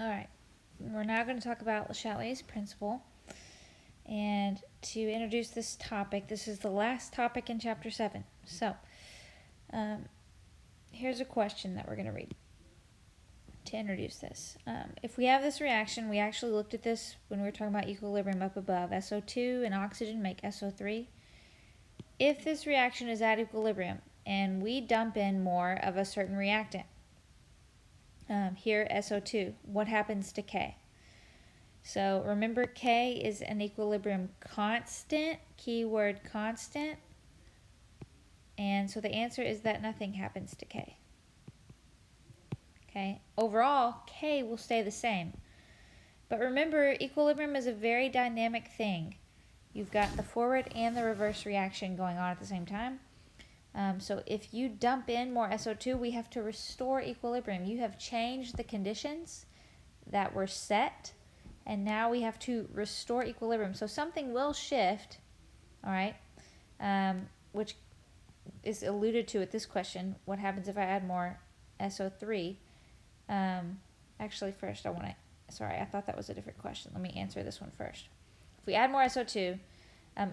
All right, we're now going to talk about LeChatelier's principle. And to introduce this topic, this is the last topic in Chapter 7. So, here's a question that we're going to read to introduce this. If we have this reaction, we actually looked at this when we were talking about equilibrium up above. SO2 and oxygen make SO3. If this reaction is at equilibrium and we dump in more of a certain reactant, here SO2, what happens to K? So remember, K is an equilibrium constant, keyword constant. And so the answer is that nothing happens to K. Okay, overall, K will stay the same. But remember, equilibrium is a very dynamic thing. You've got the forward and the reverse reaction going on at the same time. So if you dump in more SO2, we have to restore equilibrium. You have changed the conditions that were set, and now we have to restore equilibrium. So something will shift, all right, which is alluded to at this question. What happens if I add more SO3? Actually, first I thought that was a different question. Let me answer this one first. If we add more SO2,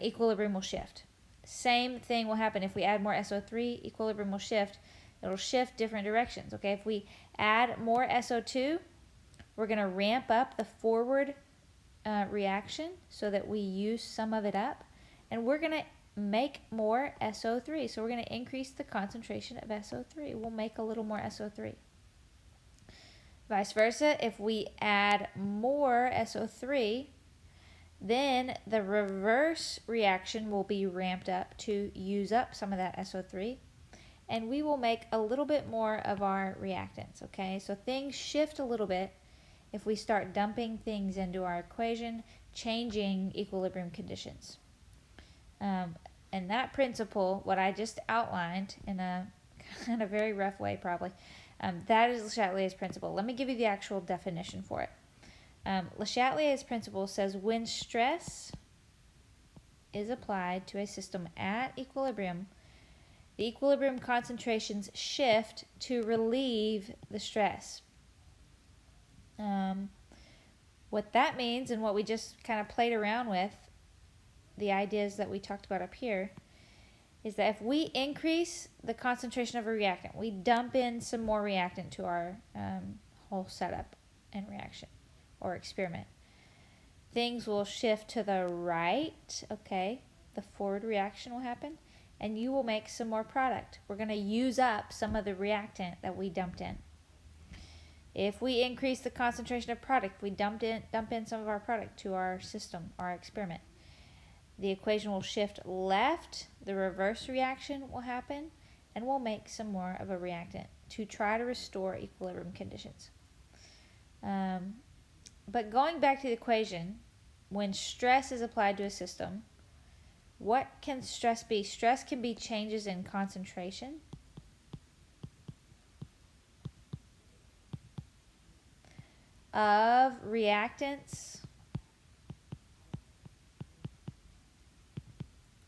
equilibrium will shift. Same thing will happen if we add more SO3, equilibrium will shift. It'll shift different directions, okay? If we add more SO2, we're going to ramp up the forward reaction so that we use some of it up. And we're going to make more SO3. So we're going to increase the concentration of SO3. We'll make a little more SO3. Vice versa, if we add more SO3, then the reverse reaction will be ramped up to use up some of that SO3, and we will make a little bit more of our reactants, okay? So things shift a little bit if we start dumping things into our equation, changing equilibrium conditions. And that principle, what I just outlined in a kind of very rough way probably, that is LeChatelier's principle. Let me give you the actual definition for it. LeChatelier's principle says when stress is applied to a system at equilibrium, the equilibrium concentrations shift to relieve the stress. What that means, and what we just kind of played around with, the ideas that we talked about up here, is that if we increase the concentration of a reactant, we dump in some more reactant to our whole setup and reaction or experiment, things will shift to the right, okay? The forward reaction will happen, and you will make some more product. We're going to use up some of the reactant that we dumped in. If we increase the concentration of product, we dump in some of our product to our system, our experiment. The equation will shift left, the reverse reaction will happen, and we'll make some more of a reactant to try to restore equilibrium conditions. But going back to the equation, when stress is applied to a system, what can stress be? Stress can be changes in concentration, of reactants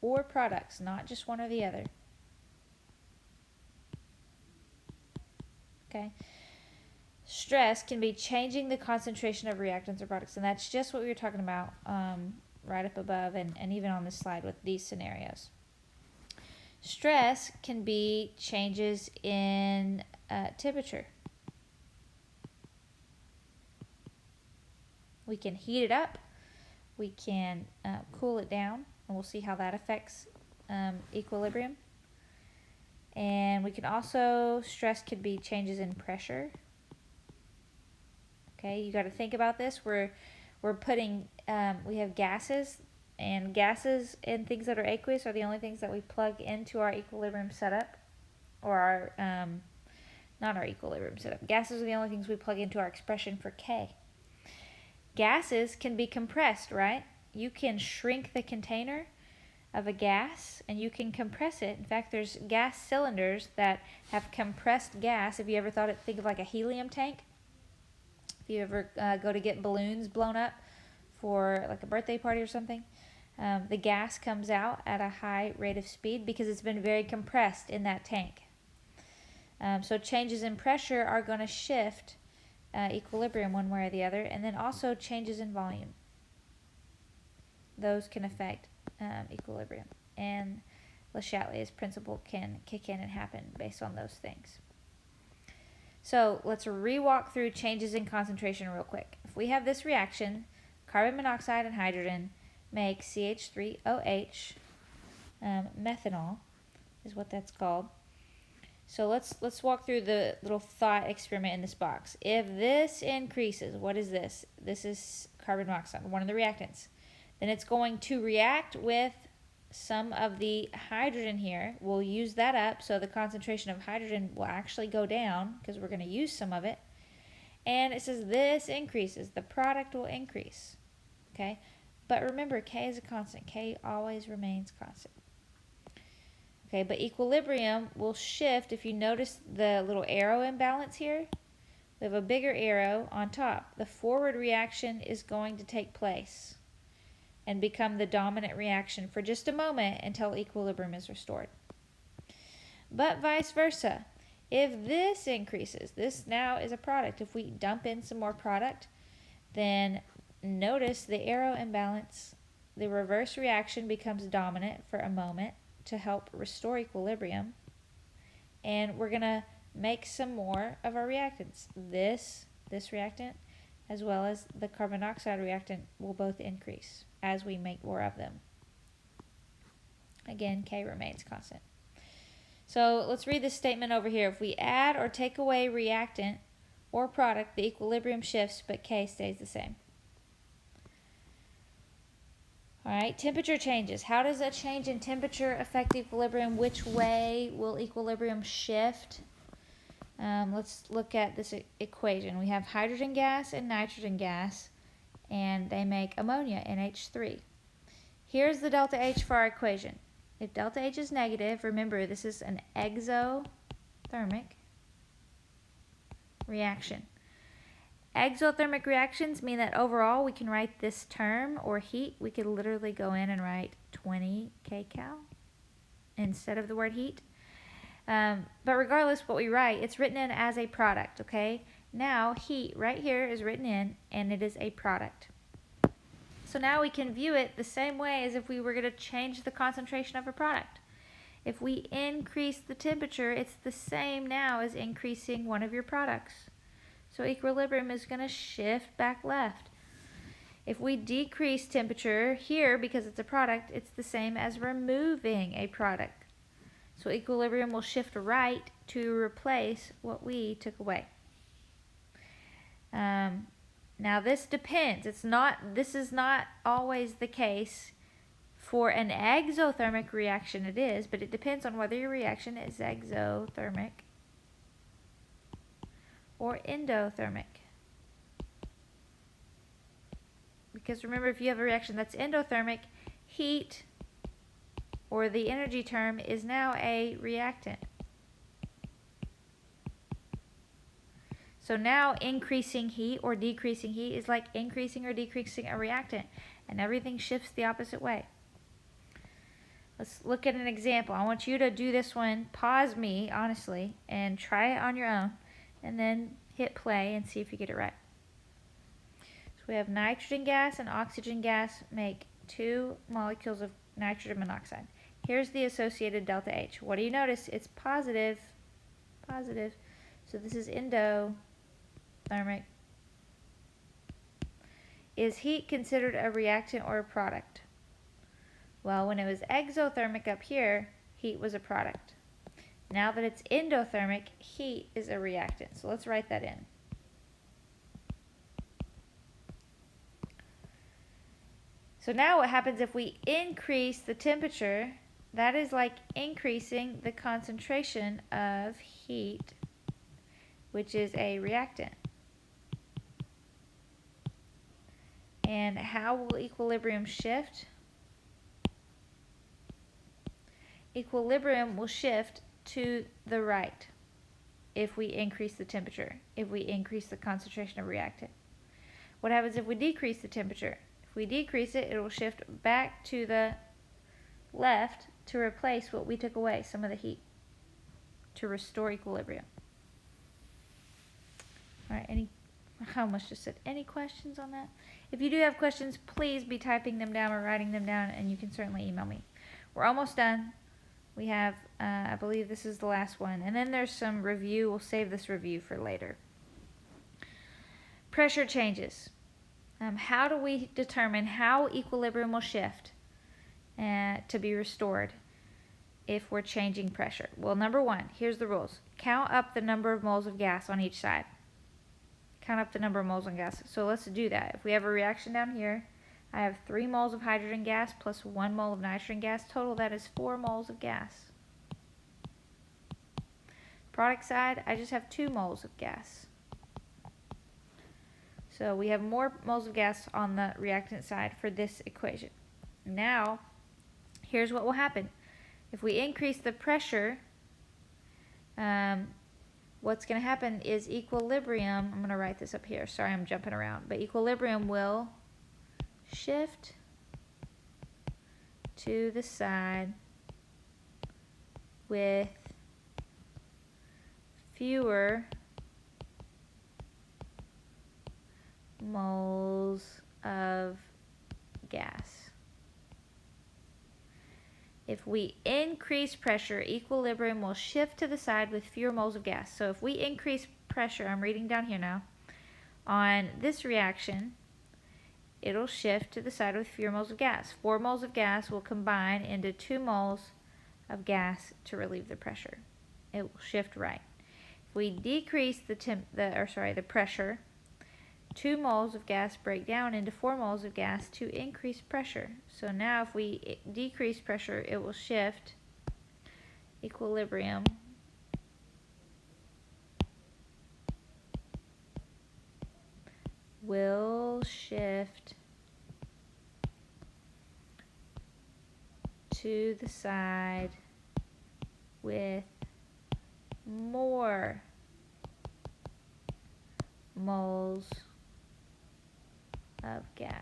or products, not just one or the other. Okay? Stress can be changing the concentration of reactants or products, and that's just what we were talking about right up above and even on this slide with these scenarios. Stress can be changes in temperature. We can heat it up, we can cool it down, and we'll see how that affects equilibrium. And we can also, stress could be changes in pressure. Okay, you got to think about this. We're putting, we have gases, and gases and things that are aqueous are the only things that we plug into our equilibrium setup, or our, not our equilibrium setup. Gases are the only things we plug into our expression for K. Gases can be compressed, right? You can shrink the container of a gas and you can compress it. In fact, there's gas cylinders that have compressed gas. If you ever think of like a helium tank, if you ever go to get balloons blown up for like a birthday party or something, the gas comes out at a high rate of speed because it's been very compressed in that tank. So changes in pressure are going to shift equilibrium one way or the other, and then also changes in volume. Those can affect equilibrium, and LeChatelier's principle can kick in and happen based on those things. So let's re-walk through changes in concentration real quick. If we have this reaction, carbon monoxide and hydrogen make CH3OH, methanol is what that's called. So let's walk through the little thought experiment in this box. If this increases, what is this? This is carbon monoxide, one of the reactants. Then it's going to react with some of the hydrogen here. We'll use that up, so the concentration of hydrogen will actually go down because we're going to use some of it. And it says this increases. The product will increase. Okay? But remember, K is a constant. K always remains constant. Okay, but equilibrium will shift. If you notice the little arrow imbalance here, we have a bigger arrow on top. The forward reaction is going to take place and become the dominant reaction for just a moment until equilibrium is restored. But vice versa. If this increases, this now is a product. If we dump in some more product, then notice the arrow imbalance. The reverse reaction becomes dominant for a moment to help restore equilibrium. And we're going to make some more of our reactants. This reactant as well as the carbon dioxide reactant will both increase as we make more of them. Again, K remains constant. So let's read this statement over here. If we add or take away reactant or product, the equilibrium shifts, but K stays the same. All right, temperature changes. How does a change in temperature affect equilibrium? Which way will equilibrium shift? Let's look at this equation. We have hydrogen gas and nitrogen gas, and they make ammonia, NH3. Here's the delta H for our equation. If delta H is negative, remember this is an exothermic reaction. Exothermic reactions mean that overall we can write this term, or heat, we could literally go in and write 20 kcal instead of the word heat. But regardless what we write, it's written in as a product, okay? Now heat right here is written in, and it is a product. So now we can view it the same way as if we were going to change the concentration of a product. If we increase the temperature, it's the same now as increasing one of your products. So equilibrium is going to shift back left. If we decrease temperature here because it's a product, it's the same as removing a product. So equilibrium will shift right to replace what we took away. Now this depends. This is not always the case. For an exothermic reaction it is, but it depends on whether your reaction is exothermic or endothermic. Because remember, if you have a reaction that's endothermic, heat, or the energy term, is now a reactant. So now increasing heat or decreasing heat is like increasing or decreasing a reactant, and everything shifts the opposite way. Let's look at an example. I want you to do this one, pause me, honestly, and try it on your own, and then hit play and see if you get it right. So we have nitrogen gas and oxygen gas make 2 molecules of nitrogen monoxide. Here's the associated delta H. What do you notice? It's positive. Positive. So this is endothermic. Is heat considered a reactant or a product? Well, when it was exothermic up here, heat was a product. Now that it's endothermic, heat is a reactant. So let's write that in. So now what happens if we increase the temperature? That is like increasing the concentration of heat, which is a reactant. And how will equilibrium shift? Equilibrium will shift to the right if we increase the temperature, if we increase the concentration of reactant. What happens if we decrease the temperature? If we decrease it, it will shift back to the left to replace what we took away, some of the heat, to restore equilibrium. All right, any I almost just said, any questions on that? If you do have questions, please be typing them down or writing them down, and you can certainly email me. We're almost done. We have, I believe this is the last one. And then there's some review. We'll save this review for later. Pressure changes. How do we determine how equilibrium will shift to be restored if we're changing pressure? Well, number one, here's the rules. Count up the number of moles of gas on each side. Count up the number of moles of gas. So let's do that. If we have a reaction down here, I have 3 moles of hydrogen gas plus 1 mole of nitrogen gas. Total, that is 4 moles of gas. Product side, I just have 2 moles of gas. So we have more moles of gas on the reactant side for this equation. Now, here's what will happen. If we increase the pressure, what's going to happen is equilibrium, I'm going to write this up here, sorry I'm jumping around, but equilibrium will shift to the side with fewer moles of gas. If we increase pressure, equilibrium will shift to the side with fewer moles of gas. So if we increase pressure, I'm reading down here now, on this reaction, it'll shift to the side with fewer moles of gas. 4 moles of gas will combine into 2 moles of gas to relieve the pressure. It will shift right. If we decrease the pressure, 2 moles of gas break down into 4 moles of gas to increase pressure. So now if we decrease pressure, it will shift. Equilibrium will shift to the side with more moles of gas.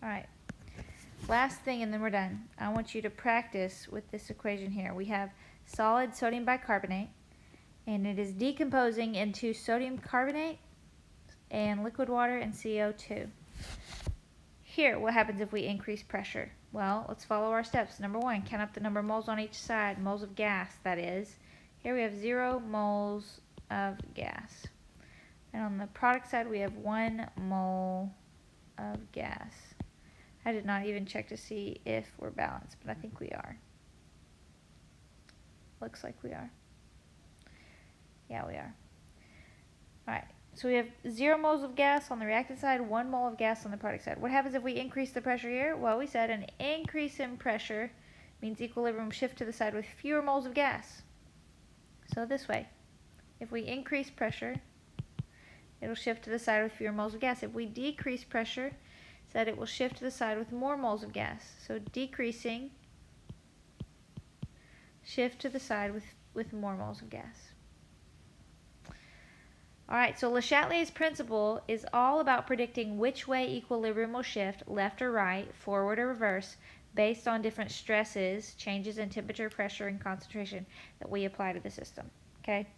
Alright, last thing and then we're done. I want you to practice with this equation here. We have solid sodium bicarbonate and it is decomposing into sodium carbonate and liquid water and CO2. Here, what happens if we increase pressure? Well, let's follow our steps. Number one, count up the number of moles on each side, moles of gas, that is. Here we have 0 moles of gas. And on the product side, we have 1 mole of gas. I did not even check to see if we're balanced, but I think we are. Looks like we are. Yeah, we are. Alright, so we have 0 moles of gas on the reactant side, 1 mole of gas on the product side. What happens if we increase the pressure here? Well, we said an increase in pressure means equilibrium shift to the side with fewer moles of gas. So this way, if we increase pressure, it'll shift to the side with fewer moles of gas. If we decrease pressure, said it will shift to the side with more moles of gas. So decreasing, shift to the side with more moles of gas. Alright, so LeChatelier's principle is all about predicting which way equilibrium will shift, left or right, forward or reverse, based on different stresses, changes in temperature, pressure, and concentration that we apply to the system. Okay?